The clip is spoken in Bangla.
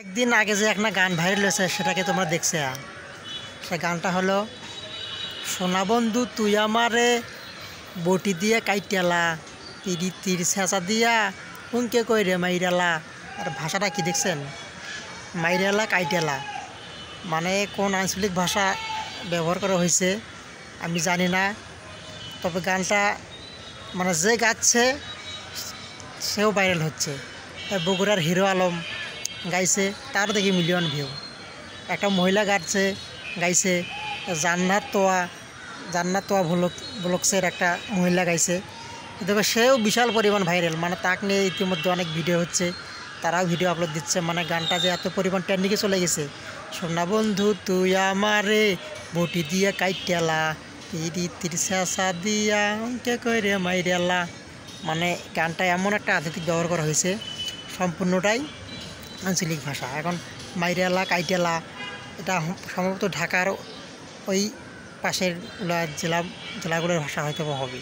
একদিন আগে যে একটা গান ভাইরাল হয়েছে সেটাকে তোমরা দেখছে। সে গানটা হলো সোনা বন্ধু তুই আমারে বটি দিয়ে কাইটেলা পিরিতির ছেঁচা দিয়া উনকে কই রে মাইরালা। আর ভাষাটা কি দেখছেন? মাইরালা কাইটেলা মানে কোন আঞ্চলিক ভাষা ব্যবহার করা হয়েছে আমি জানি না, তবে গানটা মানে যে গাচ্ছে সেও ভাইরাল হচ্ছে। বগুড়ার হিরো আলম গাইছে, তারও দেখি মিলিয়ন ভিউ। একটা মহিলা গাইছে জান্নাত তোয়া ব্লগসের একটা মহিলা গাইছে, দেখো সেও বিশাল পরিমাণ ভাইরাল। মানে তাকে নিয়ে ইতিমধ্যে অনেক ভিডিও হচ্ছে, তারাও ভিডিও আপলোড দিচ্ছে। মানে গানটা যে এত পরিমাণ ট্রেন্ডিংয়ে চলে গেছে, সোনা বন্ধু তুই আমারে বটি দিয়ে কাইটেলা পিরিতির ছেঁচা দিয়া কে কই রে মাইরেলা। মানে গানটা এমন একটা আধ্যাত্মিক ব্যবহার করা হয়েছে, সম্পূর্ণটাই আঞ্চলিক ভাষা। এখন মাইরেলা কাইটেলা এটা সম্ভবত ঢাকার ওই পাশের জেলাগুলোর ভাষা হয়তো হবে।